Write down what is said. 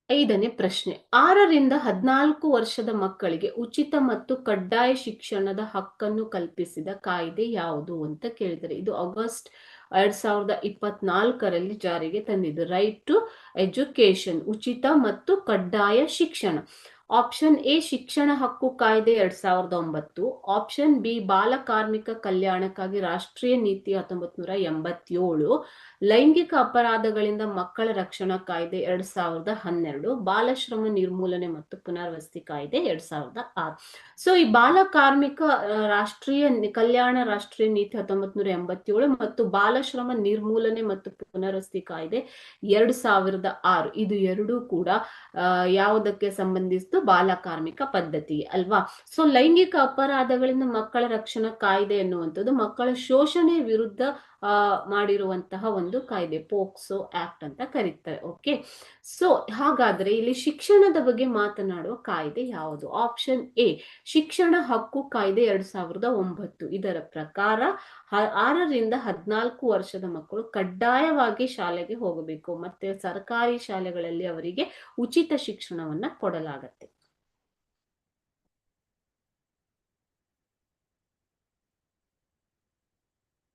ಐದನೇ ಪ್ರಶ್ನೆ, 6ರಿಂದ 14 ವರ್ಷದ ಮಕ್ಕಳಿಗೆ ಉಚಿತ ಮತ್ತು ಕಡ್ಡಾಯ ಶಿಕ್ಷಣದ ಹಕ್ಕನ್ನು ಕಲ್ಪಿಸಿದ ಕಾಯ್ದೆ ಯಾವುದು ಅಂತ ಕೇಳಿದರೆ, ಇದು ಆಗಸ್ಟ್ 2024ರಲ್ಲಿ ಜಾರಿಗೆ ತಂದಿದ್ದು. ರೈಟ್ ಟು ಎಜುಕೇಶನ್, ಉಚಿತ ಮತ್ತು ಕಡ್ಡಾಯ ಶಿಕ್ಷಣ. ಆಪ್ಷನ್ ಎ ಶಿಕ್ಷಣ ಹಕ್ಕು ಕಾಯ್ದೆ 2009, ಆಪ್ಷನ್ ಬಿ ಬಾಲ ಕಾರ್ಮಿಕ ಕಲ್ಯಾಣಕ್ಕಾಗಿ ರಾಷ್ಟ್ರೀಯ ನೀತಿ 1987, ಲೈಂಗಿಕ ಅಪರಾಧಗಳಿಂದ ಮಕ್ಕಳ ರಕ್ಷಣಾ ಕಾಯ್ದೆ 2012, ಬಾಲಶ್ರಮ ನಿರ್ಮೂಲನೆ ಮತ್ತು ಪುನರ್ವಸತಿ ಕಾಯ್ದೆ 2006. ಸೊ ಈ ಬಾಲ ಕಾರ್ಮಿಕ ಕಲ್ಯಾಣ ರಾಷ್ಟ್ರೀಯ ನೀತಿ 1987 ಮತ್ತು ಬಾಲಶ್ರಮ ನಿರ್ಮೂಲನೆ ಮತ್ತು ಪುನರ್ವಸತಿ ಕಾಯ್ದೆ 2006, ಇದು ಎರಡೂ ಕೂಡ ಯಾವುದಕ್ಕೆ ಸಂಬಂಧಿಸಿದ್ದು? ಬಾಲ ಕಾರ್ಮಿಕ ಪದ್ಧತಿ ಅಲ್ವಾ. ಸೊ ಲೈಂಗಿಕ ಅಪರಾಧಗಳಿಂದ ಮಕ್ಕಳ ರಕ್ಷಣಾ ಕಾಯ್ದೆ ಎನ್ನುವಂಥದ್ದು ಮಕ್ಕಳ ಶೋಷಣೆ ವಿರುದ್ಧ ಮಾಡಿರುವಂತಹ ಒಂದು ಕಾಯ್ದೆ, ಪೋಕ್ಸೋ ಆಕ್ಟ್ ಅಂತ ಕರೀತಾರೆ. ಓಕೆ, ಸೊ ಹಾಗಾದ್ರೆ ಇಲ್ಲಿ ಶಿಕ್ಷಣದ ಬಗ್ಗೆ ಮಾತನಾಡುವ ಕಾಯ್ದೆ ಯಾವುದು? ಆಪ್ಷನ್ ಎ ಶಿಕ್ಷಣ ಹಕ್ಕು ಕಾಯ್ದೆ 2009. ಇದರ ಪ್ರಕಾರ 6ರಿಂದ 14 ವರ್ಷದ ಮಕ್ಕಳು ಕಡ್ಡಾಯವಾಗಿ ಶಾಲೆಗೆ ಹೋಗಬೇಕು, ಮತ್ತೆ ಸರ್ಕಾರಿ ಶಾಲೆಗಳಲ್ಲಿ ಅವರಿಗೆ ಉಚಿತ ಶಿಕ್ಷಣವನ್ನ ಕೊಡಲಾಗತ್ತೆ.